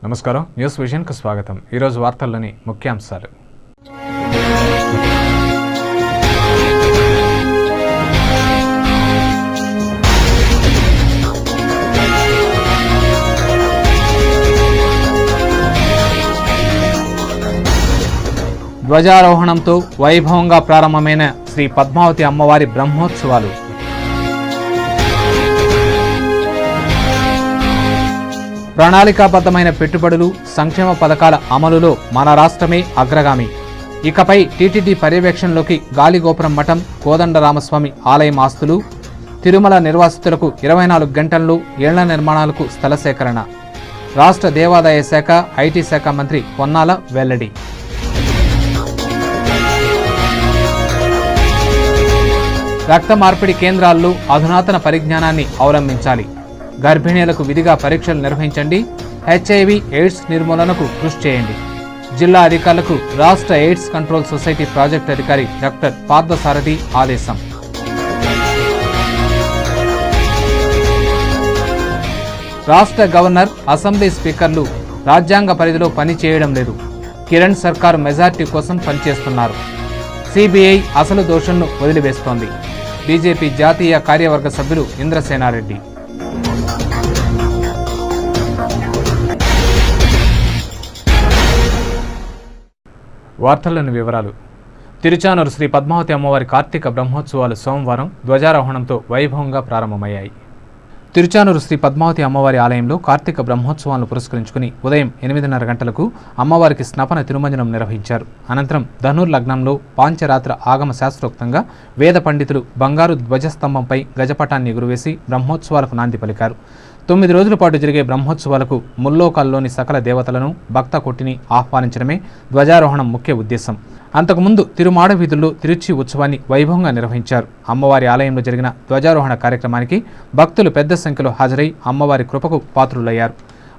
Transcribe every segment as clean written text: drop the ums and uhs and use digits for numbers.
నమస్కారం, న్యూస్ విజన్కు స్వాగతం. ఈరోజు వార్తల్లోని ముఖ్యాంశాలు. ధ్వజారోహణంతో వైభవంగా ప్రారంభమైన శ్రీ పద్మావతి అమ్మవారి బ్రహ్మోత్సవాలు. ప్రణాళికాబద్ధమైన పెట్టుబడులు, సంక్షేమ పథకాల అమలులో మన రాష్ట్రమే అగ్రగామి. ఇకపై టీటీడీ పర్యవేక్షణలోకి గాలిగోపురం మఠం, కోదండరామస్వామి ఆలయం ఆస్తులు. తిరుమల నిర్వాసితులకు 24 గంటల్లో ఇళ్ల నిర్మాణాలకు స్థల సేకరణ. రాష్ట్ర దేవాదాయ శాఖ, ఐటీ శాఖ మంత్రి పొన్నాల వెల్లడి. రక్త మార్పిడి కేంద్రాల్లో అధునాతన పరిజ్ఞానాన్ని అవలంబించాలి. గర్భిణీలకు విధిగా పరీక్షలు నిర్వహించండి. హెచ్ఐవి ఎయిడ్స్ నిర్మూలనకు కృషి చేయండి. జిల్లా అధికారులకు రాష్ట్ర ఎయిడ్స్ కంట్రోల్ సొసైటీ ప్రాజెక్టు అధికారి డాక్టర్ పార్థసారథి ఆదేశం. రాష్ట్ర గవర్నర్, అసెంబ్లీ స్పీకర్లు రాజ్యాంగ పరిధిలో పని చేయడం లేదు. కిరణ్ సర్కార్ మెజార్టీ కోసం పనిచేస్తున్నారు. సిబిఐ అసలు దోషులను వదిలివేస్తోంది. బీజేపీ జాతీయ కార్యవర్గ సభ్యులు ఇంద్రసేనారెడ్డి. వార్తల్లోని వివరాలు. తిరుచానూరు శ్రీ పద్మావతి అమ్మవారి కార్తీక బ్రహ్మోత్సవాలు సోమవారం ధ్వజారోహణంతో వైభవంగా ప్రారంభమయ్యాయి. తిరుచానూరు శ్రీ పద్మావతి అమ్మవారి ఆలయంలో కార్తీక బ్రహ్మోత్సవాలను పురస్కరించుకుని ఉదయం 8:30 గంటలకు అమ్మవారికి స్నపన తిరుమంజనం నిర్వహించారు. అనంతరం ధనుర్లగ్నంలో పాంచరాత్ర ఆగమ శాస్త్రోక్తంగా వేద పండితులు బంగారు ధ్వజస్తంభంపై గజపటాన్ని ఎగురవేసి బ్రహ్మోత్సవాలకు నాంది పలికారు. 9 రోజుల పాటు జరిగే బ్రహ్మోత్సవాలకు ముల్లోకాల్లోని సకల దేవతలను, భక్త కొట్టిని ఆహ్వానించడమే ధ్వజారోహణం ముఖ్య ఉద్దేశం. అంతకుముందు తిరుమాడ వీధుల్లో తిరుచి ఉత్సవాన్ని వైభవంగా నిర్వహించారు. అమ్మవారి ఆలయంలో జరిగిన ధ్వజారోహణ కార్యక్రమానికి భక్తులు పెద్ద సంఖ్యలో హాజరై అమ్మవారి కృపకు పాత్రులయ్యారు.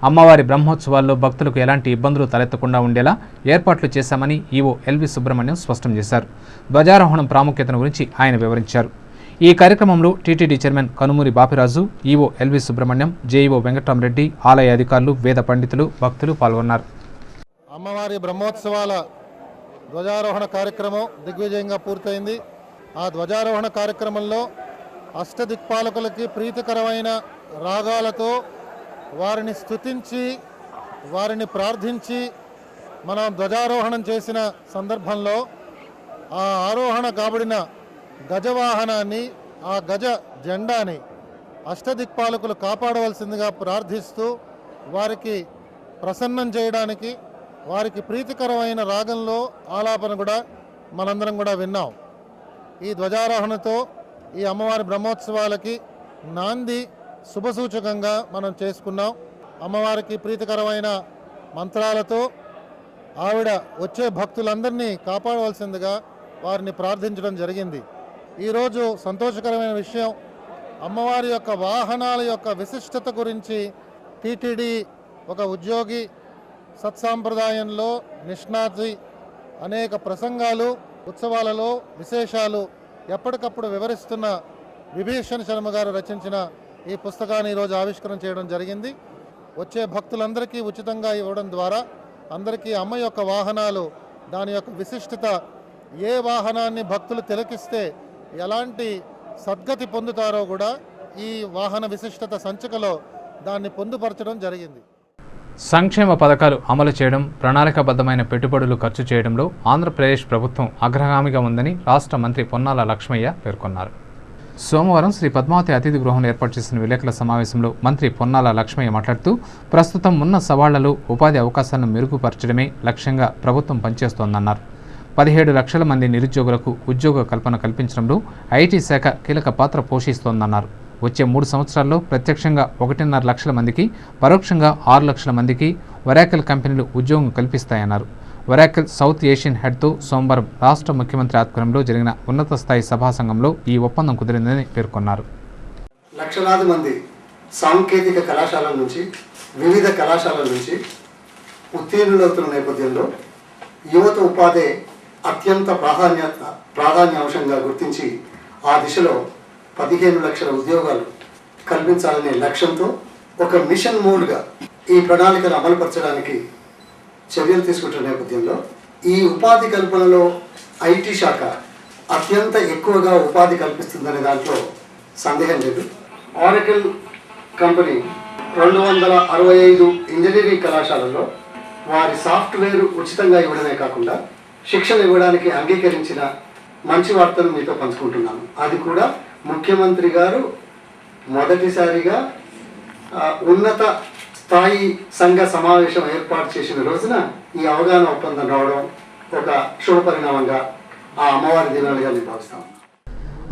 అమ్మవారి బ్రహ్మోత్సవాల్లో భక్తులకు ఎలాంటి ఇబ్బందులు తలెత్తకుండా ఉండేలా ఏర్పాట్లు చేశామని ఈవో ఎల్వి సుబ్రహ్మణ్యం స్పష్టం చేశారు. ధ్వజారోహణం ప్రాముఖ్యతను గురించి ఆయన వివరించారు. ఈ కార్యక్రమంలో TTD chairman Kanumuri Bapiraju, EO LV Subrahmanyam, JEO Venkatramareddy, ఆలయ అధికారులు, వేద పండితులు, భక్తులు పాల్గొన్నారు. అమ్మవారి బ్రహ్మోత్సవాల ధ్వజారోహణ కార్యక్రమం దిగ్విజయంగా పూర్తయింది. ఆ ధ్వజారోహణ కార్యక్రమంలో అష్టదిక్పాలకులకి ప్రీతికరమైన రాగాలతో వారిని స్తుతించి, వారిని ప్రార్థించి మనం ధ్వజారోహణం చేసిన సందర్భంలో ఆ ఆరోహణ కాబడిన గజవాహనాన్ని, ఆ గజ జెండాని అష్టదిక్పాలకులు కాపాడవలసిందిగా ప్రార్థిస్తూ వారికి ప్రసన్నం చేయడానికి, వారికి ప్రీతికరమైన రాగంలో ఆలాపన కూడా మనందరం కూడా విన్నాం. ఈ ధ్వజారోహణతో ఈ అమ్మవారి బ్రహ్మోత్సవాలకి నాంది శుభసూచకంగా మనం చేసుకున్నాం. అమ్మవారికి ప్రీతికరమైన మంత్రాలతో ఆవిడ వచ్చే భక్తులందరినీ కాపాడవలసిందిగా వారిని ప్రార్థించడం జరిగింది. ఈరోజు సంతోషకరమైన విషయం, అమ్మవారి యొక్క వాహనాల యొక్క విశిష్టత గురించి టీటీడీ ఒక ఉద్యోగి సత్సాంప్రదాయంలో నిష్ణాతి అనేక ప్రసంగాలు, ఉత్సవాలలో విశేషాలు ఎప్పటికప్పుడు వివరిస్తున్న విభీషణ్ శర్మ గారు రచించిన ఈ పుస్తకాన్ని ఈరోజు ఆవిష్కరణ చేయడం జరిగింది. వచ్చే భక్తులందరికీ ఉచితంగా ఇవ్వడం ద్వారా అందరికీ అమ్మ యొక్క వాహనాలు, దాని యొక్క విశిష్టత, ఏ వాహనాన్ని భక్తులు తిలకిస్తే ఎలాంటి సద్గతి పొందుతారో కూడా ఈ వాహన విశిష్టత సంచికలో దాన్ని పొందుపరచడం జరిగింది. సంక్షేమ పథకాలు అమలు చేయడం, ప్రణాళికాబద్ధమైన పెట్టుబడులు ఖర్చు చేయడంలో ఆంధ్రప్రదేశ్ ప్రభుత్వం అగ్రగామిగా ఉందని రాష్ట్ర మంత్రి పొన్నాల లక్ష్మయ్య పేర్కొన్నారు. సోమవారం శ్రీ పద్మావతి అతిథి గృహంలో ఏర్పాటు చేసిన విలేకరుల సమావేశంలో మంత్రి పొన్నాల లక్ష్మయ్య మాట్లాడుతూ, ప్రస్తుతం ఉన్న సవాళ్లలో ఉపాధి అవకాశాలను మెరుగుపరచడమే లక్ష్యంగా ప్రభుత్వం పనిచేస్తోందన్నారు. 17 లక్షల మంది నిరుద్యోగులకు ఉద్యోగ కల్పన కల్పించడంలో ఐటీ శాఖ కీలక పాత్ర పోషిస్తోందన్నారు. వచ్చే 3 సంవత్సరాల్లో ప్రత్యక్షంగా 1.5 లక్షల మందికి, పరోక్షంగా 6 లక్షల మందికి ఒరాకిల్ కంపెనీలు ఉద్యోగం కల్పిస్తాయన్నారు. ఒరాకిల్ సౌత్ ఏషియన్ హెడ్తో సోమవారం రాష్ట్ర ముఖ్యమంత్రి ఆధ్వర్యంలో జరిగిన ఉన్నత స్థాయి సభా సంఘంలో ఈ ఒప్పందం కుదిరిందని పేర్కొన్నారు. లక్షలాది మంది సాంకేతిక కళాశాలల నుంచి, వివిధ కళాశాలల నుంచి ఉత్తీర్ణులవుతున్న నేపథ్యంలో యువత ఉపాధి అత్యంత ప్రాధాన్యాంశంగా గుర్తించి ఆ దిశలో 15 లక్షల ఉద్యోగాలు కల్పించాలనే లక్ష్యంతో ఒక మిషన్ మోడ్గా ఈ ప్రణాళికను అమలుపరచడానికి చర్యలు తీసుకుంటున్న నేపథ్యంలో ఈ ఉపాధి కల్పనలో ఐటీ శాఖ అత్యంత ఎక్కువగా ఉపాధి కల్పిస్తుందనే దాంట్లో సందేహం లేదు. ఆరకిల్ కంపెనీ 265 ఇంజనీరింగ్ కళాశాలల్లో వారి సాఫ్ట్వేర్ ఉచితంగా ఇవ్వడమే కాకుండా శిక్షణ ఇవ్వడానికి అంగీకరించిన మంచి వార్తను మీతో పంచుకుంటున్నాను. అది కూడా ముఖ్యమంత్రి గారు మొదటిసారిగా ఉన్నత స్థాయి సంఘ సమావేశం ఏర్పాటు చేసిన రోజున ఈ అవగాహన ఒప్పందం రావడం ఒక శుభ పరిణామంగా ఆ అమ్మవారి దినాలుగా నేను భావిస్తాను.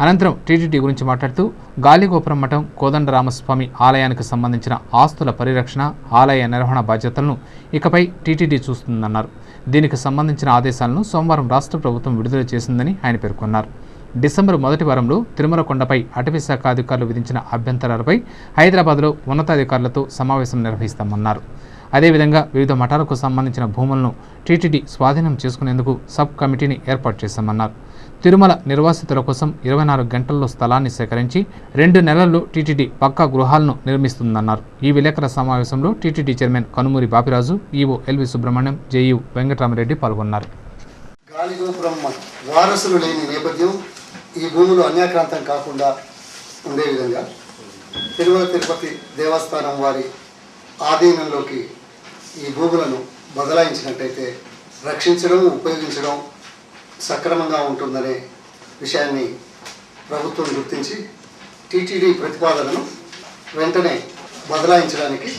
అనంతరం టీటీడీ గురించి మాట్లాడుతూ గాలిగోపురం మఠం కోదండరామస్వామి ఆలయానికి సంబంధించిన ఆస్తుల పరిరక్షణ, ఆలయ నిర్వహణ బాధ్యతలను ఇకపై టీటీడీ చూస్తుందన్నారు. దీనికి సంబంధించిన ఆదేశాలను సోమవారం రాష్ట్ర ప్రభుత్వం విడుదల చేసిందని ఆయన పేర్కొన్నారు. డిసెంబర్ మొదటి వారంలో తిరుమల కొండపై అటవీ శాఖ అధికారులు విధించిన అభ్యంతరాలపై హైదరాబాద్లో ఉన్నతాధికారులతో సమావేశం నిర్వహిస్తామన్నారు. అదేవిధంగా వివిధ మఠాలకు సంబంధించిన భూములను టీటీడీ స్వాధీనం చేసుకునేందుకు సబ్ కమిటీని ఏర్పాటు చేశామన్నారు. తిరుమల నిర్వాసితుల కోసం 24 గంటల్లో స్థలాన్ని సేకరించి 2 నెలల్లో టీటీడీ పక్కా గృహాలను నిర్మిస్తుందన్నారు. ఈ విలేకరుల సమావేశంలో TTD chairman Kanumuri Bapiraju, EO LV Subrahmanyam, జేయూ వెంకటరామరెడ్డి పాల్గొన్నారు. గాలిగోపురం వారసులు లేని నేపథ్యం ఈ భూములు అన్యాక్రాంతం కాకుండా ఉండే విధంగా తిరుమల తిరుపతి దేవస్థానం వారి ఆధీనంలోకి ఈ భూములను బదలాయించినట్టయితే రక్షించడం, ఉపయోగించడం సక్రమంగా ఉంటుందనే విషయాన్ని ప్రభుత్వం గుర్తించి టీటీడీ ప్రతిపాదనను వెంటనే బదలాయించడానికి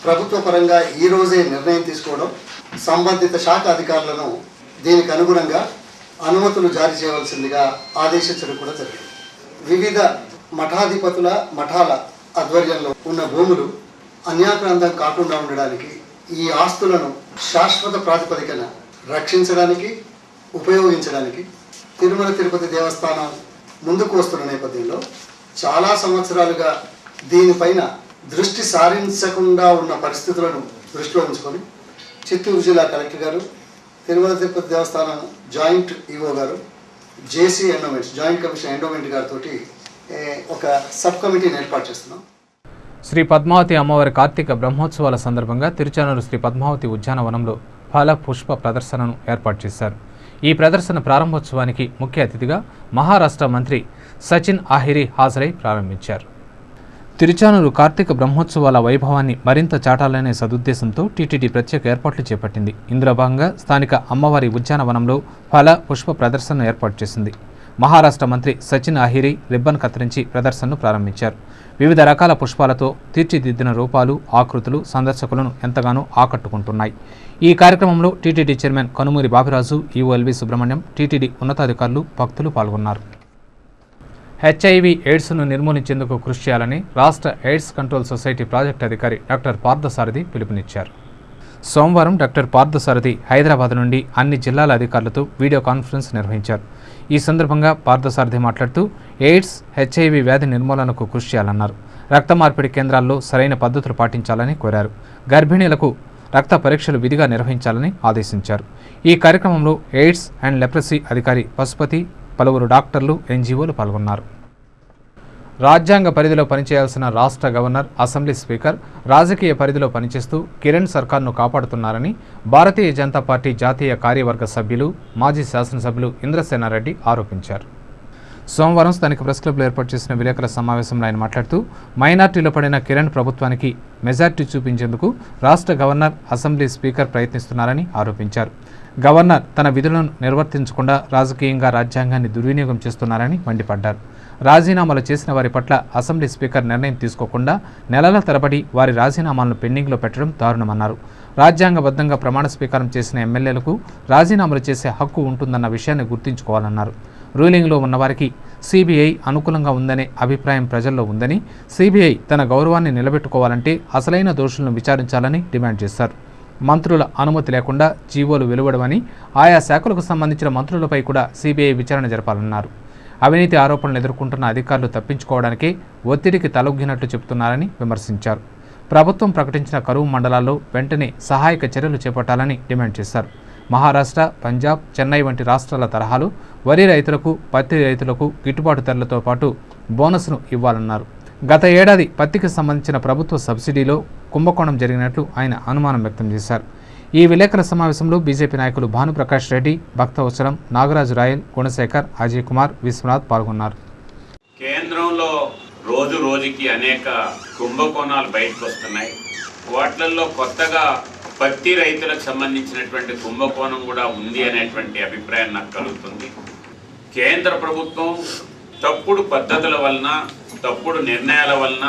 ప్రభుత్వ పరంగా ఈరోజే నిర్ణయం తీసుకోవడం, సంబంధిత శాఖ అధికారులను దీనికి అనుగుణంగా అనుమతులు జారీ చేయవలసిందిగా ఆదేశించడం కూడా జరిగింది. వివిధ మఠాధిపతుల మఠాల ఆధ్వర్యంలో ఉన్న భూములు అన్యాక్రాంతం కాకుండా ఉండడానికి ఈ ఆస్తులను శాశ్వత ప్రాతిపదికన రక్షించడానికి, ఉపయోగించడానికి తిరుమల తిరుపతి దేవస్థానం ముందుకు వస్తున్న నేపథ్యంలో చాలా సంవత్సరాలుగా దీనిపైన దృష్టి సారించకుండా ఉన్న పరిస్థితులను దృష్టిలో ఉంచుకొని చిత్తూరు జిల్లా కలెక్టర్ గారు, తిరుమల తిరుపతి దేవస్థానం జాయింట్ ఈవో గారు, జేసీ ఎండోమెంట్స్ జాయింట్ కమిషన్ ఎండోమెంట్ గారితో ఒక సబ్ కమిటీని ఏర్పాటు చేస్తున్నాం. శ్రీ పద్మావతి అమ్మవారి కార్తీక బ్రహ్మోత్సవాల సందర్భంగా తిరుచానూరు శ్రీ పద్మావతి ఉద్యానవనంలో ఫల పుష్ప ప్రదర్శనను ఏర్పాటు చేశారు. ఈ ప్రదర్శన ప్రారంభోత్సవానికి ముఖ్య అతిథిగా మహారాష్ట్ర మంత్రి సచిన్ ఆహిరి హాజరై ప్రారంభించారు. తిరుచానూరు కార్తీక బ్రహ్మోత్సవాల వైభవాన్ని మరింత చాటాలనే సదుద్దేశంతో టీటీడీ ప్రత్యేక ఏర్పాట్లు చేపట్టింది. ఇందులో భాగంగా స్థానిక అమ్మవారి ఉద్యానవనంలో ఫల పుష్ప ప్రదర్శనను ఏర్పాటు చేసింది. మహారాష్ట్ర మంత్రి సచిన్ ఆహిరి రిబ్బన్ కత్తిరించి ప్రదర్శనను ప్రారంభించారు. వివిధ రకాల పుష్పాలతో తీర్చిదిద్దిన రూపాలు, ఆకృతులు సందర్శకులను ఎంతగానో ఆకట్టుకుంటున్నాయి. ఈ కార్యక్రమంలో TTD chairman Kanumuri Bapiraju, EO LV Subrahmanyam, TTD ఉన్నతాధికారులు, భక్తులు పాల్గొన్నారు. హెచ్ఐవి ఎయిడ్స్ను నిర్మూలించేందుకు కృషి చేయాలని రాష్ట్ర ఎయిడ్స్ కంట్రోల్ సొసైటీ ప్రాజెక్టు అధికారి డాక్టర్ పార్థసారథి పిలుపునిచ్చారు. సోమవారం డాక్టర్ పార్థసారథి హైదరాబాద్ నుండి అన్ని జిల్లాల అధికారులతో వీడియో కాన్ఫరెన్స్ నిర్వహించారు. ఈ సందర్భంగా పార్థసారథి మాట్లాడుతూ ఎయిడ్స్, హెచ్ఐవి వ్యాధి నిర్మూలనకు కృషి చేయాలన్నారు. రక్త మార్పిడి కేంద్రాల్లో సరైన పద్ధతులు పాటించాలని కోరారు. గర్భిణీలకు రక్త పరీక్షలు విధిగా నిర్వహించాలని ఆదేశించారు. ఈ కార్యక్రమంలో ఎయిడ్స్ అండ్ లెప్రసీ అధికారి పశుపతి, పలువురు డాక్టర్లు, ఎన్జీఓలు పాల్గొన్నారు. రాజ్యాంగ పరిధిలో పనిచేయాల్సిన రాష్ట్ర గవర్నర్, అసెంబ్లీ స్పీకర్ రాజకీయ పరిధిలో పనిచేస్తూ కిరణ్ సర్కార్ను కాపాడుతున్నారని భారతీయ జనతా పార్టీ జాతీయ కార్యవర్గ సభ్యులు, మాజీ శాసనసభ్యులు ఇంద్రసేనారెడ్డి ఆరోపించారు. సోమవారం స్థానిక ప్రెస్ క్లబ్లో ఏర్పాటు చేసిన విలేకరుల సమావేశంలో ఆయన మాట్లాడుతూ మైనార్టీలో పడిన కిరణ్ ప్రభుత్వానికి మెజార్టీ చూపించేందుకు రాష్ట్ర గవర్నర్, అసెంబ్లీ స్పీకర్ ప్రయత్నిస్తున్నారని ఆరోపించారు. గవర్నర్ తన విధులను నిర్వర్తించకుండా రాజకీయంగా రాజ్యాంగాన్ని దుర్వినియోగం చేస్తున్నారని మండిపడ్డారు. రాజీనామాలు చేసిన వారి పట్ల అసెంబ్లీ స్పీకర్ నిర్ణయం తీసుకోకుండా నెలల తరబడి వారి రాజీనామాలను పెండింగ్లో పెట్టడం దారుణమన్నారు. రాజ్యాంగబద్ధంగా ప్రమాణ స్వీకారం చేసిన ఎమ్మెల్యేలకు రాజీనామాలు చేసే హక్కు ఉంటుందన్న విషయాన్ని గుర్తుంచుకోవాలన్నారు. రూలింగ్లో ఉన్నవారికి సిబిఐ అనుకూలంగా ఉందనే అభిప్రాయం ప్రజల్లో ఉందని, సిబిఐ తన గౌరవాన్ని నిలబెట్టుకోవాలంటే అసలైన దోషులను విచారించాలని డిమాండ్ చేశారు. మంత్రుల అనుమతి లేకుండా జీవోలు వెలువడమని, ఆయా శాఖలకు సంబంధించిన మంత్రులపై కూడా సిబిఐ విచారణ జరపాలన్నారు. అవినీతి ఆరోపణలు ఎదుర్కొంటున్న అధికారులు తప్పించుకోవడానికే ఒత్తిడికి తలొగ్గినట్లు చెబుతున్నారని విమర్శించారు. ప్రభుత్వం ప్రకటించిన కరువు మండలాల్లో వెంటనే సహాయక చర్యలు చేపట్టాలని డిమాండ్ చేశారు. మహారాష్ట్ర, పంజాబ్, చెన్నై వంటి రాష్ట్రాల తరహాలో వరి రైతులకు, పత్తి రైతులకు గిట్టుబాటు ధరలతో పాటు బోనస్ను ఇవ్వాలన్నారు. గత ఏడాది పత్తికి సంబంధించిన ప్రభుత్వ సబ్సిడీలో కుంభకోణం జరిగినట్లు ఆయన అనుమానం వ్యక్తం చేశారు. ఈ విలేకరుల సమావేశంలో బీజేపీ నాయకులు భానుప్రకాష్ రెడ్డి, భక్తవత్సలం, నాగరాజు రాయల్, గుణశేఖర్, అజయ్ కుమార్, విశ్వనాథ్ పాల్గొన్నారు. కేంద్రంలో రోజు రోజుకి అనేక కుంభకోణాలు బయటకు వస్తున్నాయి. వాటిల్లో కొత్తగా పత్తి రైతులకు సంబంధించినటువంటి కుంభకోణం కూడా ఉంది అనేటువంటి అభిప్రాయం నాకు కలుగుతుంది. కేంద్ర ప్రభుత్వం తప్పుడు పద్ధతుల వలన, తప్పుడు నిర్ణయాల వలన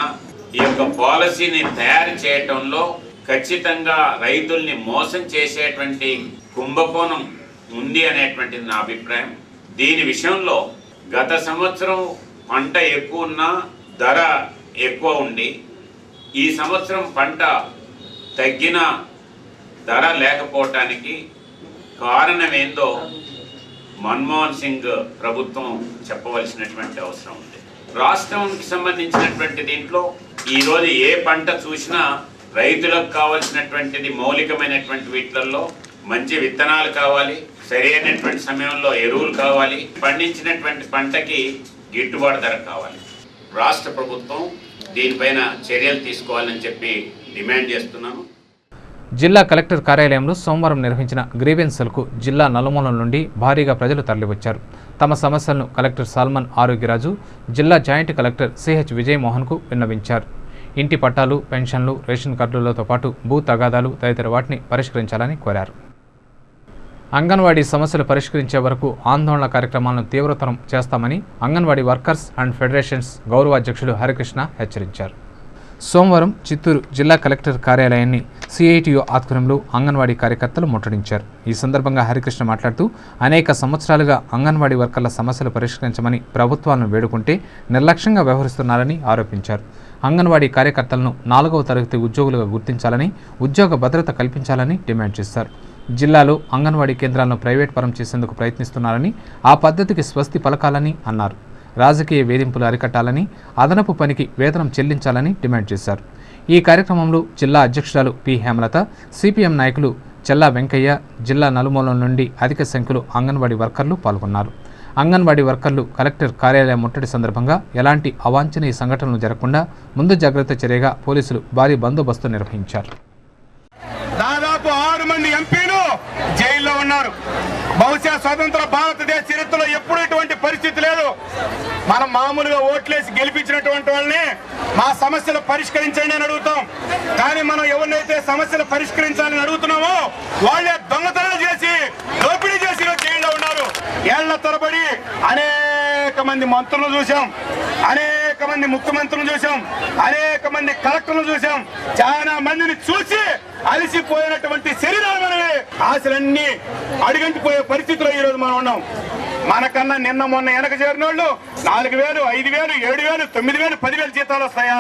ఈ యొక్క పాలసీని తయారు చేయటంలో ఖచ్చితంగా రైతుల్ని మోసం చేసేటువంటి కుంభకోణం ఉంది అనేటువంటిది నా అభిప్రాయం. దీని విషయంలో గత సంవత్సరం పంట ఎక్కువ ఉన్నా ధర ఎక్కువ ఉండి, ఈ సంవత్సరం పంట తగ్గిన ధర లేకపోవటానికి కారణం ఏందో మన్మోహన్ సింగ్ ప్రభుత్వం చెప్పవలసినటువంటి అవసరం ఉంది. రాష్ట్రానికి సంబంధించినటువంటి దీంట్లో ఈరోజు ఏ పంట చూసినా రైతులకు కావాల్సినటువంటిది మౌలికమైనటువంటి వీటిల్లో మంచి విత్తనాలు కావాలి, సరైనటువంటి సమయంలో ఎరువులు కావాలి, పండించినటువంటి పంటకి గిట్టుబాటు ధర కావాలి. రాష్ట్ర ప్రభుత్వం దీనిపైన చర్యలు తీసుకోవాలని చెప్పి డిమాండ్ చేస్తున్నాను. జిల్లా కలెక్టర్ కార్యాలయంలో సోమవారం నిర్వహించిన గ్రీవెన్స్లకు జిల్లా నలుమూలల నుండి భారీగా ప్రజలు తరలివచ్చారు. తమ సమస్యలను కలెక్టర్ సాల్మన్ ఆరోగ్యరాజు, జిల్లా జాయింట్ కలెక్టర్ సిహెచ్ విజయమోహన్కు విన్నవించారు. ఇంటి పట్టాలు, పెన్షన్లు, రేషన్ కార్డులతో పాటు భూ తగాదాలు తదితర వాటిని పరిష్కరించాలని కోరారు. అంగన్వాడీ సమస్యలు పరిష్కరించే వరకు ఆందోళన కార్యక్రమాలను తీవ్రతరం చేస్తామని అంగన్వాడీ వర్కర్స్ అండ్ ఫెడరేషన్స్ గౌరవాధ్యక్షులు హరికృష్ణ హెచ్చరించారు. సోమవారం చిత్తూరు జిల్లా కలెక్టర్ కార్యాలయాన్ని సిఐటియు ఆధ్వర్యంలో అంగన్వాడీ కార్యకర్తలు ముట్టడించారు. ఈ సందర్భంగా హరికృష్ణ మాట్లాడుతూ అనేక సంవత్సరాలుగా అంగన్వాడీ వర్కర్ల సమస్యలు పరిష్కరించమని ప్రభుత్వాలను వేడుకుంటే నిర్లక్ష్యంగా వ్యవహరిస్తున్నారని ఆరోపించారు. అంగన్వాడీ కార్యకర్తలను 4వ తరగతి ఉద్యోగులుగా గుర్తించాలని, ఉద్యోగ భద్రత కల్పించాలని డిమాండ్ చేశారు. జిల్లాలో అంగన్వాడీ కేంద్రాలను ప్రైవేట్ పరం చేసేందుకు ప్రయత్నిస్తున్నారని, ఆ పద్ధతికి స్వస్తి పలకాలని అన్నారు. రాజకీయ వేధింపులు అరికట్టాలని, అదనపు పనికి వేతనం చెల్లించాలని డిమాండ్ చేశారు. ఈ కార్యక్రమంలో జిల్లా అధ్యక్షురాలు పి హేమలత, సిపిఎం నాయకులు చెల్లా వెంకయ్య, జిల్లా నలుమూలల నుండి అధిక సంఖ్యలో అంగన్వాడీ వర్కర్లు పాల్గొన్నారు. అంగన్వాడీ వర్కర్లు కలెక్టర్ కార్యాలయం ముట్టడి సందర్భంగా ఎలాంటి అవాంఛనీయ సంఘటనలు జరగకుండా ముందు జాగ్రత్త చర్యగా పోలీసులు భారీ బందోబస్తు నిర్వహించారు. దాదాపు 6 మంది ఎంపీలు జైల్లో ఉన్నారు. బహుశా స్వతంత్ర భారతదేశ చరిత్రలో ఎప్పుడు ఇటువంటి పరిస్థితి లేదు. మనం మామూలుగా ఓట్లేసి గెలిపించినటువంటి వాళ్ళని మా సమస్యలు పరిష్కరించండి అని అడుగుతాం. కానీ మనం ఎవరినైతే సమస్యలు పరిష్కరించాలని అడుగుతున్నామో వాళ్ళే దొంగతనాలు చేసి, దోపిడీ చేసి జైల్లో ఉన్నారు. ఏళ్ల తరబడి అనేక మంది మంత్రులు చూసాం, అనేక మంది ముఖ్యమంత్రులు చూసాం, అనేక మంది కలెక్టర్లు చూసాం. చాలా మందిని చూసి అలసిపోయినటువంటి శరీరాలు మనమే, ఆశలన్నీ అడుగంటిపోయే పరిస్థితిలో ఈరోజు మనం ఉన్నాం. మనకన్నా నిన్న మొన్న వెనక చేరిన వాళ్ళు 4,000, 5,000, 7,000, 9,000, 10,000 జీతాలు వస్తాయా?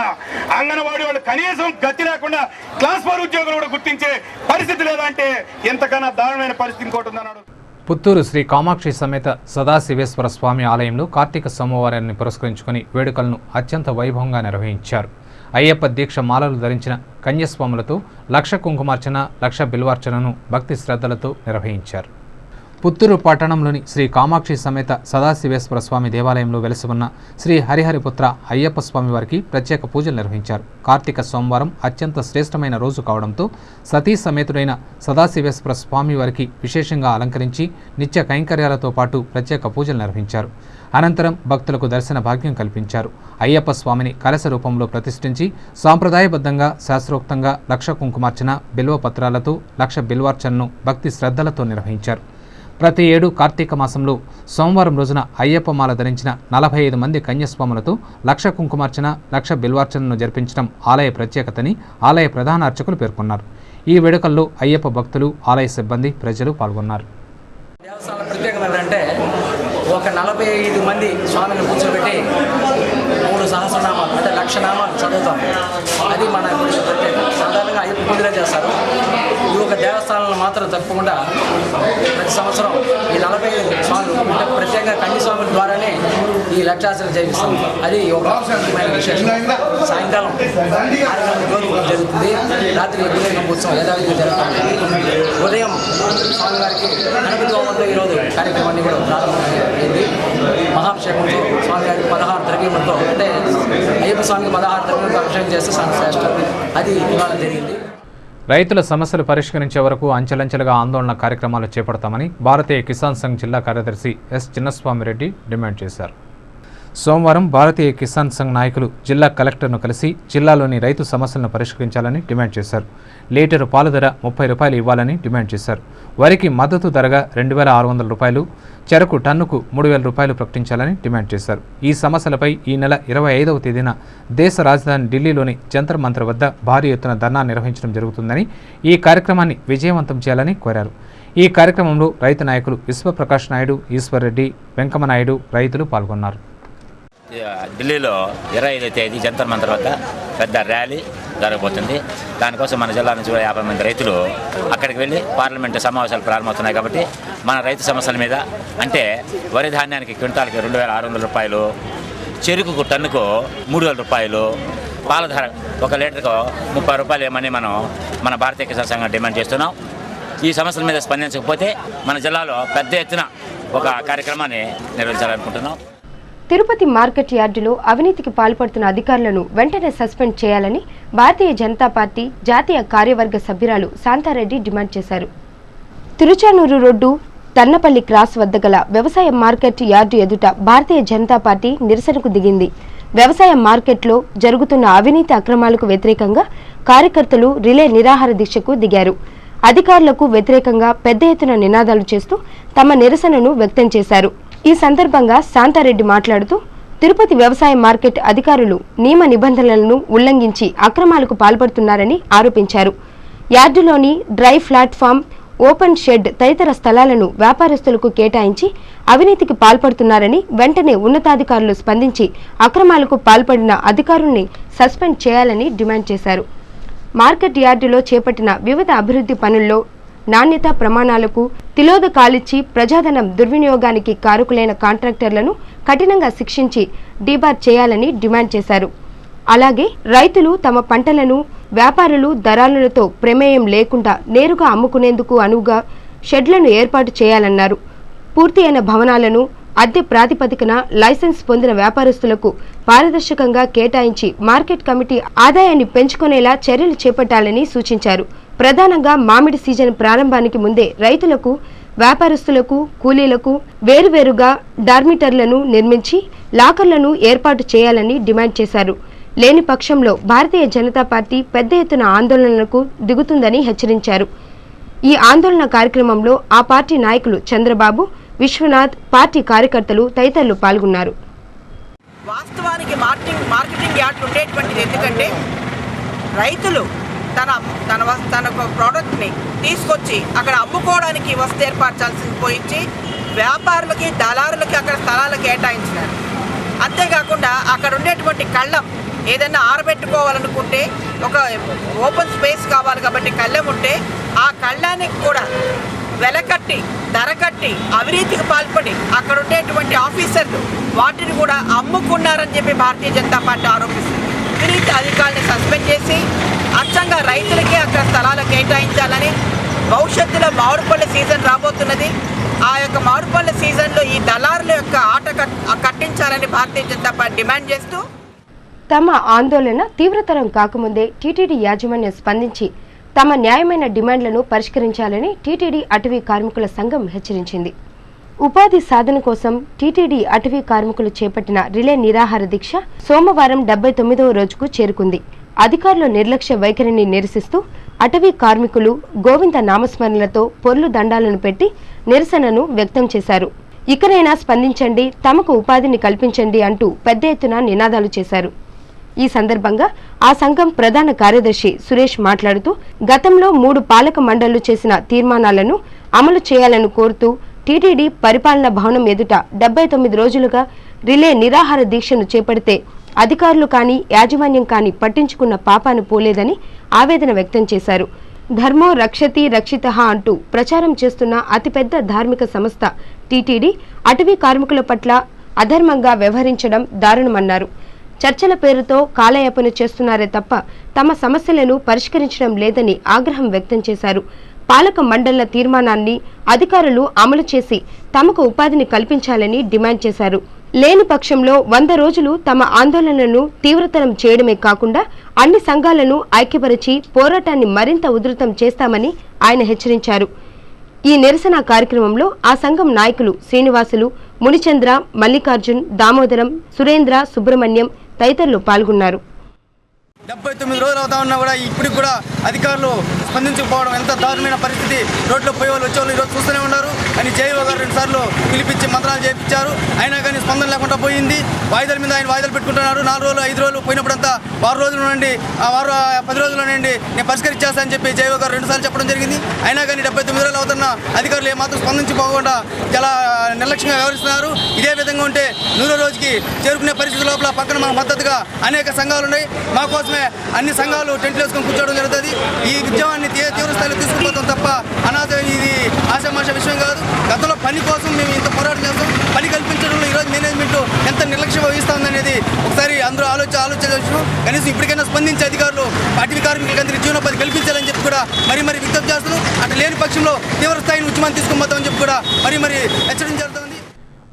అంగన్వాడీ వాళ్ళు కనీసం గతి లేకుండా క్లాస్ 4 ఉద్యోగులు కూడా గుర్తించే పరిస్థితి లేదంటే ఎంతకన్నా దారుణమైన పరిస్థితి ఇంకోటి ఉందన్నాడు. పుత్తూరు శ్రీ కామాక్షి సమేత సదాశివేశ్వర స్వామి ఆలయంలో కార్తీక సోమవారాన్ని పురస్కరించుకుని వేడుకలను అత్యంత వైభవంగా నిర్వహించారు. అయ్యప్ప దీక్ష మాలలు ధరించిన కన్యస్వాములతో లక్ష కుంకుమార్చన, లక్ష బిల్వార్చనను భక్తి శ్రద్ధలతో నిర్వహించారు. పుత్తూరు పట్టణంలోని శ్రీ కామాక్షి సమేత సదాశివేశ్వర స్వామి దేవాలయంలో వెలసి ఉన్న శ్రీ హరిహరిపుత్ర అయ్యప్ప స్వామి వారికి ప్రత్యేక పూజలు నిర్వహించారు. కార్తీక సోమవారం అత్యంత శ్రేష్టమైన రోజు కావడంతో సతీ సమేతుడైన సదాశివేశ్వర స్వామి వారికి విశేషంగా అలంకరించి నిత్య కైంకర్యాలతో పాటు ప్రత్యేక పూజలు నిర్వహించారు. అనంతరం భక్తులకు దర్శన భాగ్యం కల్పించారు. అయ్యప్ప స్వామిని కలశ రూపంలో ప్రతిష్ఠించి సాంప్రదాయబద్ధంగా శాస్త్రోక్తంగా లక్ష కుంకుమార్చన, బిల్వ పత్రాలతో లక్ష బిల్వార్చనను భక్తి శ్రద్ధలతో నిర్వహించారు. ప్రతి ఏడు కార్తీక మాసంలో సోమవారం రోజున అయ్యప్ప మాల ధరించిన 45 మంది కన్యస్వాములతో లక్ష కుంకుమార్చన, లక్ష బిల్వార్చనను జరిపించడం ఆలయ ప్రత్యేకతని ఆలయ ప్రధాన అర్చకులు పేర్కొన్నారు. ఈ వేడుకల్లో అయ్యప్ప భక్తులు, ఆలయ సిబ్బంది, ప్రజలు పాల్గొన్నారు. దేవస్థానం ప్రత్యేకత ఏంటంటే ఒక 45 మంది స్వామిని కూర్చోబెట్టి 3 సహస్రనామాలు అంటే 1,00,000 నామాలు చదువుతాం. అది మన ప్రత్యేకత. సాధారణంగా అయ్యప్ప పూజలే చేస్తారు. ఈ ఒక దేవస్థానంలో మాత్రం తప్పకుండా ప్రతి సంవత్సరం ఈ 45 స్వాములు అంటే ప్రత్యేకంగా కన్య స్వాముల ద్వారానే ఈ లక్షాసనం చేయిస్తాం. అది ఒక ముఖ్యమైన విశేషం. సాయంకాలం 6 గంటల జ్యోతి జరుగుతుంది. రాత్రి అభిషేకం ఉత్సవం యథావిధిగా జరుగుతుంది. ఉదయం స్వామివారికి గణపతి హోమంతో ఈరోజు కార్యక్రమాన్ని కూడా ప్రారంభమైంది. మహాభిషేకంతో స్వామివారికి 16 జరిగి టీంతో అంటే అయ్యప్ప స్వామికి 16 తరగతులకు అభిషేకం చేస్తే శ్రేష్ఠ అది ఇవాళ జరిగింది. రైతుల సమస్యలు పరిష్కరించే వరకు అంచెలంచెలుగా ఆందోళన కార్యక్రమాలు చేపడతామని భారతీయ కిసాన్ సంఘ్ జిల్లా కార్యదర్శి ఎస్ చిన్నస్వామిరెడ్డి డిమాండ్ చేశారు. సోమవారం భారతీయ కిసాన్ సంఘ్ నాయకులు జిల్లా కలెక్టర్ను కలిసి జిల్లాలోని రైతు సమస్యలను పరిష్కరించాలని డిమాండ్ చేశారు. లీటరు పాల ధర 30 రూపాయలు ఇవ్వాలని డిమాండ్ చేశారు. వరికి మద్దతు ధరగా 2600 రూపాయలు, చెరకు టన్నుకు 3000 రూపాయలు ప్రకటించాలని డిమాండ్ చేశారు. ఈ సమస్యలపై ఈ నెల 25వ తేదీన దేశ రాజధాని ఢిల్లీలోని జంతర్ మంతర్ వద్ద భారీ ఎత్తున ధర్నా నిర్వహించడం జరుగుతుందని, ఈ కార్యక్రమాన్ని విజయవంతం చేయాలని కోరారు. ఈ కార్యక్రమంలో రైతు నాయకులు విశ్వప్రకాష్ నాయుడు, ఈశ్వర్ రెడ్డి, వెంకమ్మ నాయుడు రైతులు పాల్గొన్నారు. ఢిల్లీలో 25వ తేదీ జంతర్ మంతర్ వద్ద పెద్ద ర్యాలీ జరగబోతుంది. దానికోసం మన జిల్లా నుంచి 50 మంది రైతులు అక్కడికి వెళ్ళి పార్లమెంటు సమావేశాలు ప్రారంభమవుతున్నాయి. కాబట్టి మన రైతు సమస్యల మీద అంటే వరి ధాన్యానికి క్వింటాల్కి 2600 రూపాయలు, చెరుకుకు టన్నుకు 3000 రూపాయలు, పాల ధర 1 లీటర్కు 30 రూపాయలు ఏమని మన భారతీయ కిసాన్ సంఘం డిమాండ్ చేస్తున్నాం. ఈ సమస్యల మీద స్పందించకపోతే మన జిల్లాలో పెద్ద ఎత్తున ఒక కార్యక్రమాన్ని నిర్వహించాలనుకుంటున్నాం. తిరుపతి మార్కెట్ యార్డులో అవినీతికి పాల్పడుతున్న అధికారులను వెంటనే సస్పెండ్ చేయాలని భారతీయ జనతా పార్టీ జాతీయ కార్యవర్గ సభ్యురాలు శాంతారెడ్డి డిమాండ్ చేశారు. తిరుచానూరు రోడ్డు తన్నపల్లి క్రాస్ వద్ద గల వ్యవసాయ మార్కెట్ యార్డు ఎదుట భారతీయ జనతా పార్టీ నిరసనకు దిగింది. వ్యవసాయ మార్కెట్లో జరుగుతున్న అవినీతి అక్రమాలకు వ్యతిరేకంగా కార్యకర్తలు రిలే నిరాహార దీక్షకు దిగారు. అధికారులకు వ్యతిరేకంగా పెద్ద ఎత్తున నినాదాలు చేస్తూ తమ నిరసనను వ్యక్తం చేశారు. ఈ సందర్భంగా శాంతారెడ్డి మాట్లాడుతూ తిరుపతి వ్యవసాయ మార్కెట్ అధికారులు నియమ నిబంధనలను ఉల్లంఘించి అక్రమాలకు పాల్పడుతున్నారని ఆరోపించారు. యార్డులోని డ్రై ప్లాట్ఫామ్, ఓపెన్ షెడ్ తదితర స్థలాలను వ్యాపారస్తులకు కేటాయించి అవినీతికి పాల్పడుతున్నారని, వెంటనే ఉన్నతాధికారులు స్పందించి అక్రమాలకు పాల్పడిన అధికారుల్ని సస్పెండ్ చేయాలని డిమాండ్ చేశారు. మార్కెట్ యార్డులో చేపట్టిన వివిధ అభివృద్ధి పనుల్లో నాణ్యతా ప్రమాణాలకు తిలోదకాలిచ్చి ప్రజాధనం దుర్వినియోగానికి కారకులైన కాంట్రాక్టర్లను కఠినంగా శిక్షించి డీబార్ చేయాలని డిమాండ్ చేశారు. అలాగే రైతులు తమ పంటలను వ్యాపారులు దళారులతో ప్రమేయం లేకుండా నేరుగా అమ్ముకునేందుకు అనువుగా షెడ్లను ఏర్పాటు చేయాలన్నారు. పూర్తి అయిన భవనాలను అద్దె ప్రాతిపదికన లైసెన్స్ పొందిన వ్యాపారస్తులకు పారదర్శకంగా కేటాయించి మార్కెట్ కమిటీ ఆదాయాన్ని పెంచుకునేలా చర్యలు చేపట్టాలని సూచించారు. ప్రధానంగా మామిడి సీజన్ ప్రారంభానికి ముందే రైతులకు, వ్యాపారస్తులకు, కూలీలకు వేరువేరుగా డార్మిటర్లను నిర్మించి లాకర్లను ఏర్పాటు చేయాలని డిమాండ్ చేశారు. లేని పక్షంలో భారతీయ జనతా పార్టీ పెద్ద ఎత్తున ఆందోళనలకు దిగుతుందని హెచ్చరించారు. ఈ ఆందోళన కార్యక్రమంలో ఆ పార్టీ నాయకులు చంద్రబాబు, విశ్వనాథ్, పార్టీ కార్యకర్తలు తదితరులు పాల్గొన్నారు. వాస్తవానికి మార్కెటింగ్ యార్డ్ ఉండేటువంటిది ఎందుకంటే రైతులు తన ప్రోడక్ట్ని తీసుకొచ్చి అక్కడ అమ్ముకోవడానికి వస్తు ఏర్పరచాల్సింది పోయించి వ్యాపారులకి, దళారులకి అక్కడ స్థలాలు కేటాయించినారు. అంతేకాకుండా అక్కడ ఉండేటువంటి కళ్ళం ఏదైనా ఆరబెట్టుకోవాలనుకుంటే ఒక ఓపెన్ స్పేస్ కావాలి కాబట్టి కళ్ళం ఉంటే ఆ కళ్ళానికి కూడా వెలకట్టి, ధర కట్టి అవినీతికి పాల్పడి అక్కడ ఉండేటువంటి ఆఫీసర్లు వాటిని కూడా అమ్ముకున్నారని చెప్పి భారతీయ జనతా పార్టీ ఆరోపిస్తుంది. అవినీతి అధికారులను సస్పెండ్ చేసి అచ్చంగా రైతులకే అక్కడ స్థలాలు కేటాయించాలని, భవిష్యత్తులో మామిడిపళ్ళ సీజన్ రాబోతున్నది, ఆ యొక్క మామిడిపళ్ళ సీజన్లో ఈ దళారుల యొక్క ఆట కట్టించాలని భారతీయ జనతా పార్టీ డిమాండ్ చేస్తూ తమ ఆందోళన తీవ్రతరం కాకముందే టీటీడీ యాజమాన్యం స్పందించి తమ న్యాయమైన డిమాండ్లను పరిష్కరించాలని టీటీడీ అటవీ కార్మికుల సంఘం హెచ్చరించింది. ఉపాధి సాధన కోసం టీటీడీ అటవీ కార్మికులు చేపట్టిన రిలే నిరాహార దీక్ష సోమవారం 79వ రోజుకు చేరుకుంది. అధికారుల నిర్లక్ష్య వైఖరిని నిరసిస్తూ అటవీ కార్మికులు గోవింద నామస్మరణలతో పొర్లు దండాలను పెట్టి నిరసనను వ్యక్తం చేశారు. ఇకనైనా స్పందించండి, తమకు ఉపాధిని కల్పించండి అంటూ పెద్ద ఎత్తున నినాదాలు చేశారు. ఈ సందర్భంగా ఆ సంఘం ప్రధాన కార్యదర్శి సురేష్ మాట్లాడుతూ గతంలో 3 పాలక మండళ్లు చేసిన తీర్మానాలను అమలు చేయాలని కోరుతూ టీటీడీ పరిపాలనా భవనం ఎదుట 79 రోజులుగా రిలే నిరాహార దీక్షను చేపడితే అధికారులు కానీ యాజమాన్యం కానీ పట్టించుకున్న పాపాను పోలేదని ఆవేదన వ్యక్తం చేశారు. ధర్మో రక్షతి రక్షితః అంటూ ప్రచారం చేస్తున్న అతిపెద్ద ధార్మిక సంస్థ టీటీడీ అటవీ కార్మికుల పట్ల అధర్మంగా వ్యవహరించడం దారుణమన్నారు. చర్చల పేరుతో కాలయాపన చేస్తున్నారే తప్ప తమ సమస్యలను పరిష్కరించడం లేదని ఆగ్రహం వ్యక్తం చేశారు. పాలక మండళ్ల తీర్మానాన్ని అధికారులు అమలు చేసి తమకు ఉపాధిని కల్పించాలని డిమాండ్ చేశారు. లేని పక్షంలో 100 రోజులు తమ ఆందోళనలను తీవ్రతరం చేయడమే కాకుండా అన్ని సంఘాలను ఐక్యపరిచి పోరాటాన్ని మరింత ఉధృతం చేస్తామని ఆయన హెచ్చరించారు. ఈ నిరసన కార్యక్రమంలో ఆ సంఘం నాయకులు శ్రీనివాసులు, మునిచంద్ర, మల్లికార్జున్, దామోదరం, సురేంద్ర, సుబ్రహ్మణ్యం తదితరులు పాల్గొన్నారు. 79 రోజులు అవుతా ఉన్నా కూడా ఇప్పటికి కూడా అధికారులు స్పందించకపోవడం ఎంత దారుణమైన పరిస్థితి. రోడ్లో పోయే వాళ్ళు వచ్చేవాళ్ళు ఈరోజు చూస్తూనే ఉన్నారు. అని జేఈఓ గారు 2 సార్లు పిలిపించి మంత్రాలు చేయించారు. అయినా కానీ స్పందన లేకుండా పోయింది. వాయిదాల మీద ఆయన వాయిదాలు పెట్టుకుంటున్నారు. 4 రోజులు 5 రోజులు పోయినప్పుడంతా 6 రోజులు నుండి 10 రోజుల నుండి నేను పరిష్కరించేస్తానని చెప్పి జేఈఓ గారు 2 సార్లు చెప్పడం జరిగింది. అయినా కానీ 79 రోజులు అవుతున్న అధికారులు ఏమాత్రం స్పందించిపోకుండా చాలా నిర్లక్ష్యంగా వ్యవహరిస్తున్నారు. ఇదే విధంగా ఉంటే 100వ రోజుకి చేరుకునే పరిస్థితి లోపల పక్కన మాకు మద్దతుగా అనేక సంఘాలు ఉన్నాయి. మా కోసమే అన్ని సంఘాలు టెంట్లు వేసుకొని కూర్చోవడం జరుగుతుంది. ఈ ఉద్యమాన్ని తీవ్ర స్థాయిలో తీసుకుపోతాం తప్ప ఇది ఆశామాష విషయం కాదు. గతంలో పని కోసం మేము ఇంత పోరాటం చేస్తాం. పని కల్పించడంలో ఈరోజు మేనేజ్మెంట్ ఎంత నిర్లక్ష్యం వహిస్తూ ఉందనేది ఒకసారి అందరూ ఆలోచించవచ్చు. కనీసం ఇప్పటికైనా స్పందించే అధికారులు అటవీ కార్మికులందరికీ జీవనోపాధి కల్పించాలని చెప్పి కూడా మరీ విజ్ఞప్తి చేస్తున్నాం. అటు లేని పక్షంలో తీవ్ర స్థాయిని ఉద్యమాన్ని తీసుకుపోతామని చెప్పి కూడా మరీ హెచ్చరించబడుతుంది.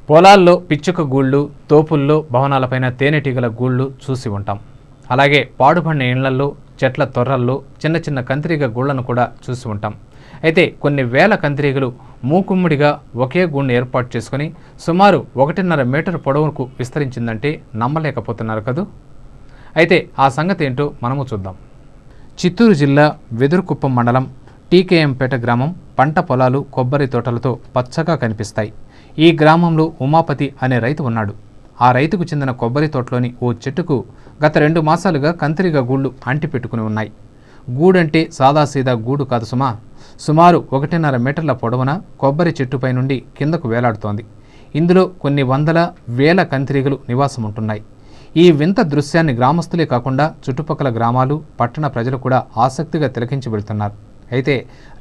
పొలాల్లో పిచ్చుక గూళ్ళు, తోపుల్లో భవనాలపైన తేనెటీగల గూళ్ళు చూసి ఉంటాం. అలాగే పాడుపడిన ఇళ్లల్లో, చెట్ల తొర్రల్లో చిన్న చిన్న కంతిరీగ గూళ్లను కూడా చూసి ఉంటాం. అయితే కొన్ని వేల కంతిరీగలు మూకుమ్ముడిగా ఒకే గూడును ఏర్పాటు చేసుకుని సుమారు 1.5 మీటర్ పొడవుకు విస్తరించిందంటే నమ్మలేకపోతున్నారు కదూ. అయితే ఆ సంగతి ఏంటో మనము చూద్దాం. చిత్తూరు జిల్లా వెదురుకుప్పం మండలం టీకేఎంపేట గ్రామం పంట పొలాలు, కొబ్బరి తోటలతో పచ్చగా కనిపిస్తాయి. ఈ గ్రామంలో ఉమాపతి అనే రైతు ఉన్నాడు. ఆ రైతుకు చెందిన కొబ్బరి తోటలోని ఓ చెట్టుకు గత 2 మాసాలుగా కంతిరీగ గూళ్ళు అంటిపెట్టుకుని ఉన్నాయి. గూడంటే సాదాసీదా గూడు కాదు సుమా. సుమారు 1.5 మీటర్ల పొడవున కొబ్బరి చెట్టుపై నుండి కిందకు వేలాడుతోంది. ఇందులో కొన్ని వందల వేల కంతిరీగలు నివాసం ఉంటున్నాయి. ఈ వింత దృశ్యాన్ని గ్రామస్తులే కాకుండా చుట్టుపక్కల గ్రామాలు, పట్టణ ప్రజలు కూడా ఆసక్తిగా తిలకించి వెళ్తున్నారు. అయితే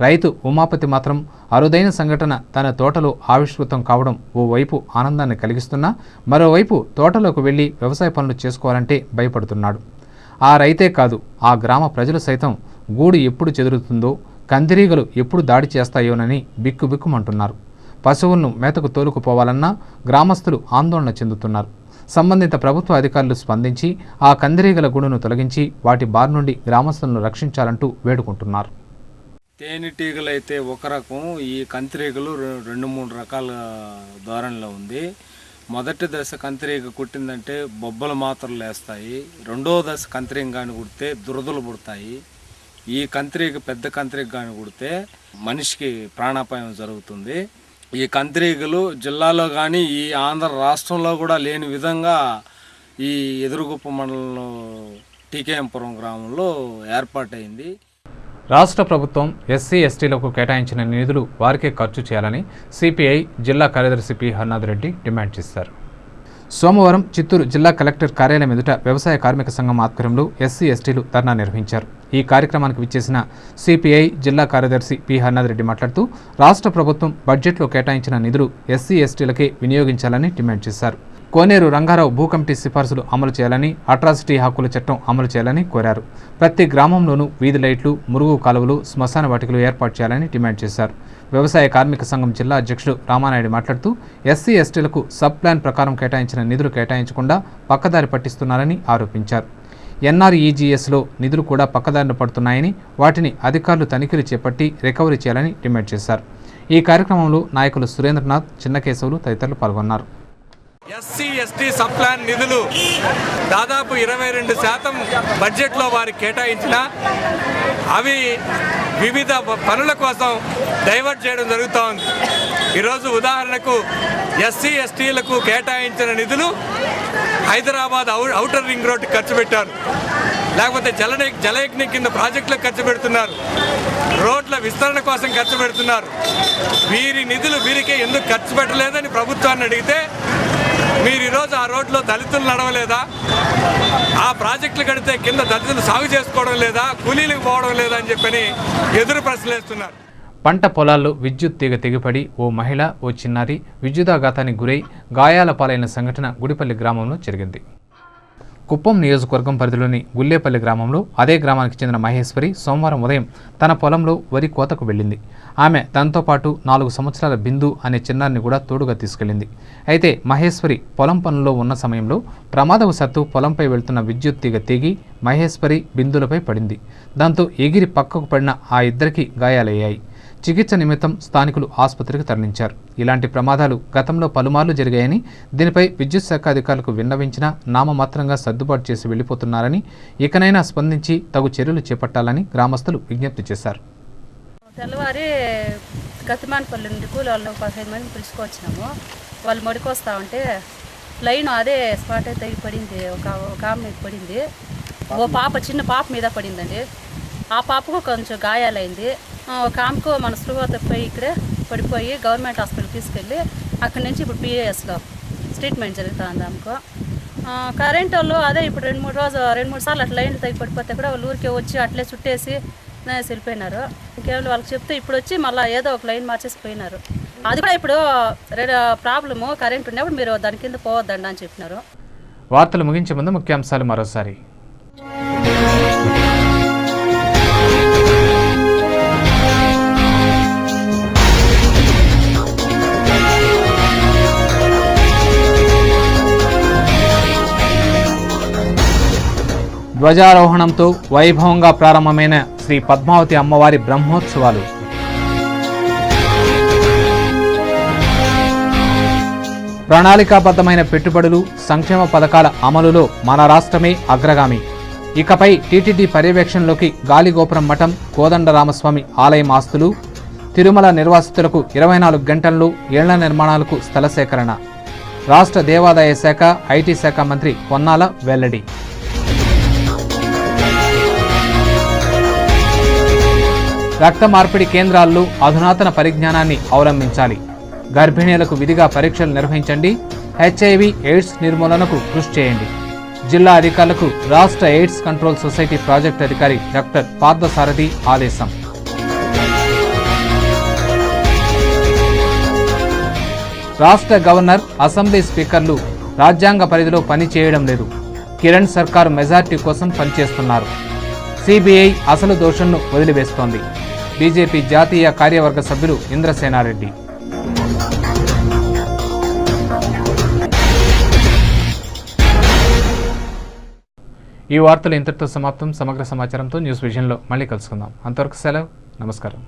రైతు ఉమాపతి మాత్రం అరుదైన సంఘటన తన తోటలో ఆవిష్కృతం కావడం ఓవైపు ఆనందాన్ని కలిగిస్తున్నా మరోవైపు తోటలోకి వెళ్లి వ్యవసాయ పనులు చేసుకోవాలంటే భయపడుతున్నాడు. ఆ రైతే కాదు, ఆ గ్రామ ప్రజలు సైతం గూడు ఎప్పుడు చెదురుతుందో, కందిరీగలు ఎప్పుడు దాడి చేస్తాయోనని బిక్కుబిక్కుమంటున్నారు. పశువులను మేతకు తోలుకుపోవాలన్నా గ్రామస్తులు ఆందోళన చెందుతున్నారు. సంబంధిత ప్రభుత్వ అధికారులు స్పందించి ఆ కందిరీగల గూడును తొలగించి వాటి బారి నుండి గ్రామస్తులను రక్షించాలంటూ వేడుకుంటున్నారు. తేనెటీగలు అయితే ఒక రకం, ఈ కంతిరీగలు 2-3 రకాల ధోరణిలో ఉంది. మొదటి దశ కంతిరీగ కుట్టిందంటే బొబ్బలు మాత్రలు వేస్తాయి. 2వ దశ కంతిరీగ కానీ కుడితే దురదలు పుడతాయి. ఈ కంతిరీగ పెద్ద కంతిరీగ కానీ కుడితే మనిషికి ప్రాణాపాయం జరుగుతుంది. ఈ కంతిరీగలు జిల్లాలో కానీ ఈ ఆంధ్ర రాష్ట్రంలో కూడా లేని విధంగా ఈ ఎదురుగుప్ప మండలంలో టీకేఎంపురం గ్రామంలో ఏర్పాటైంది. రాష్ట్ర ప్రభుత్వం ఎస్సీ ఎస్టీలకు కేటాయించిన నిధులు వారికే ఖర్చు చేయాలని సిపిఐ జిల్లా కార్యదర్శి పి హర్నాథ్ రెడ్డి డిమాండ్ చేశారు. సోమవారం చిత్తూరు జిల్లా కలెక్టర్ కార్యాలయం ఎదుట వ్యవసాయ కార్మిక సంఘం ఆధ్వర్యంలో ఎస్సీ ఎస్టీలు ధర్నా నిర్వహించారు. ఈ కార్యక్రమానికి విచ్చేసిన సిపిఐ జిల్లా కార్యదర్శి పి హర్నాథ్ రెడ్డి మాట్లాడుతూ రాష్ట్ర ప్రభుత్వం బడ్జెట్లో కేటాయించిన నిధులు ఎస్సీ ఎస్టీలకే వినియోగించాలని డిమాండ్ చేశారు. కోనేరు రంగారావు భూ కమిటీ సిఫార్సులు అమలు చేయాలని, అట్రాసిటీ హక్కుల చట్టం అమలు చేయాలని కోరారు. ప్రతి గ్రామంలోనూ వీధి లైట్లు, మురుగు కాలువలు, శ్మశాన వాటికలు ఏర్పాటు చేయాలని డిమాండ్ చేశారు. వ్యవసాయ కార్మిక సంఘం జిల్లా అధ్యక్షుడు రామానాయుడు మాట్లాడుతూ ఎస్సీ ఎస్టీలకు సబ్ ప్లాన్ ప్రకారం కేటాయించిన నిధులు కేటాయించకుండా పక్కదారి పట్టిస్తున్నారని ఆరోపించారు. ఎన్ఆర్ఈజీఎస్లో నిధులు కూడా పక్కదారిన పడుతున్నాయని, వాటిని అధికారులు తనిఖీలు చేపట్టి రికవరీ చేయాలని డిమాండ్ చేశారు. ఈ కార్యక్రమంలో నాయకులు సురేంద్రనాథ్, చిన్నకేశవులు తదితరులు పాల్గొన్నారు. ఎస్సీ ఎస్టీ సబ్ ప్లాన్ నిధులు దాదాపు 22% బడ్జెట్లో వారికి కేటాయించిన అవి వివిధ పనుల కోసం డైవర్ట్ చేయడం జరుగుతూ ఉంది. ఈరోజు ఉదాహరణకు ఎస్సీ ఎస్టీలకు కేటాయించిన నిధులు హైదరాబాద్ ఔటర్ రింగ్ రోడ్డు ఖర్చు పెట్టారు, లేకపోతే జలయజ్ఞ కింద ప్రాజెక్టులకు ఖర్చు పెడుతున్నారు, రోడ్ల విస్తరణ కోసం ఖర్చు పెడుతున్నారు. వీరి నిధులు వీరికే ఎందుకు ఖర్చు పెట్టలేదని ప్రభుత్వాన్ని అడిగితే మీరు ఈరోజు ఆ రోడ్లో దళితులు నడవలేదా, ఆ ప్రాజెక్టులు కడితే కింద దళితులు సాగు చేసుకోవడం లేదా, కూలీలకు పోవడం లేదా అని చెప్పని ఎదురు ప్రశ్నలేస్తున్నారు. పంట పొలాల్లో విద్యుత్ తీగ తెగిపడి ఓ మహిళ, ఓ చిన్నారి విద్యుదాఘాతానికి గురై గాయాల పాలైన సంఘటన గుడిపల్లి గ్రామంలో జరిగింది. కుప్పం నియోజకవర్గం పరిధిలోని గుల్లేపల్లి గ్రామంలో అదే గ్రామానికి చెందిన మహేశ్వరి సోమవారం ఉదయం తన పొలంలో వరి కోతకు వెళ్ళింది. ఆమె తనతో పాటు 4 సంవత్సరాల బిందు అనే చిన్నారిని కూడా తోడుగా తీసుకెళ్లింది. అయితే మహేశ్వరి పొలం పనుల్లో ఉన్న సమయంలో ప్రమాదవశాత్తు పొలంపై వెళ్తున్న విద్యుత్ తీగ తెగి మహేశ్వరి బిందులపై పడింది. దాంతో ఎగిరి పక్కకు పడిన ఆ ఇద్దరికి గాయాలయ్యాయి. చికిత్స నిమిత్తం స్థానికులు ఆసుపత్రికి తరలించారు. ఇలాంటి ప్రమాదాలు గతంలో పలుమార్లు జరిగాయని, దీనిపై విద్యుత్ శాఖ అధికారులకు విన్నవించినా నామమాత్రంగా సర్దుబాటు చేసి వెళ్లిపోతున్నారని, ఇకనైనా స్పందించి తగు చర్యలు చేపట్టాలని గ్రామస్తులు విజ్ఞప్తి చేశారు. తెల్లవారి గతిమానపల్లి నుండి కూలోళ్ళు 15 మంది పిలుచుకొచ్చినాము. వాళ్ళు మడికొస్తా ఉంటే లైన్ అదే స్పాట్ అయితే పడింది. ఒక ఆమె మీద పడింది. ఓ పాప, చిన్న పాప మీద పడిందండి. ఆ పాపకు కొంచెం గాయాలైంది. ఒక ఆమెకు మన స్పృహ తప్పిపోయి ఇక్కడే పడిపోయి గవర్నమెంట్ హాస్పిటల్ తీసుకెళ్ళి అక్కడి నుంచి ఇప్పుడు పిఏఎస్లో ట్రీట్మెంట్ జరుగుతుంది. ఆమెకు కరెంట్ వాళ్ళు అదే ఇప్పుడు 2-3 సార్లు అట్లా లైన్లు తగ్గి పడిపోతే కూడా వాళ్ళు ఊరికే వచ్చి అట్లే చుట్టేసి వెళ్ళిపోయినారు. ఇంకేళ్ళు వాళ్ళకి చెప్తే ఇప్పుడు వచ్చి మళ్ళీ ఏదో ఒక లైన్ మార్చేసి పోయినారు. అది కూడా ఇప్పుడు ప్రాబ్లము, కరెంట్ ఉన్నప్పుడు మీరు దాని కింద పోవద్దండి అని చెప్పినారు. వార్తలు ముగించే ముందు ముఖ్యాంశాలు మరోసారి. ధ్వజారోహణంతో వైభవంగా ప్రారంభమైన శ్రీ పద్మావతి అమ్మవారి బ్రహ్మోత్సవాలు. ప్రణాళికాబద్ధమైన పెట్టుబడులు, సంక్షేమ పథకాల అమలులో మన రాష్ట్రమే అగ్రగామి. ఇకపై టీటీడీ పర్యవేక్షణలోకి గాలిగోపురం మఠం, కోదండరామస్వామి ఆలయం ఆస్తులు. తిరుమల నిర్వాసితులకు 24 గంటల్లో ఇళ్ల నిర్మాణాలకు స్థల సేకరణ. రాష్ట్ర దేవాదాయ శాఖ, ఐటీ శాఖ మంత్రి పొన్నాల వెల్లడి. రక్త మార్పిడి కేంద్రాల్లో అధునాతన పరిజ్ఞానాన్ని అవలంబించాలి. గర్భిణీలకు విధిగా పరీక్షలు నిర్వహించండి. హెచ్ఐవి ఎయిడ్స్ నిర్మూలనకు కృషి చేయండి. జిల్లా అధికారులకు రాష్ట్ర ఎయిడ్స్ కంట్రోల్ సొసైటీ ప్రాజెక్టు అధికారి డాక్టర్ పార్థసారథి ఆదేశం. రాష్ట్ర గవర్నర్, అసెంబ్లీ స్పీకర్లు రాజ్యాంగ పరిధిలో పని చేయడం లేదు. కిరణ్ సర్కార్ మెజార్టీ కోసం పనిచేస్తున్నారు. సిబిఐ అసలు దోషులను వదిలివేస్తోంది. బీజేపీ జాతీయ కార్యవర్గ సభ్యులు ఇంద్రసేనారెడ్డి. ఈ వార్తలు ఇంతటితో సమాప్తం. సమగ్ర సమాచారంతో న్యూస్ విజన్లో మళ్ళీ కలుసుకుందాం. అంతవరకు సెలవు. నమస్కారం.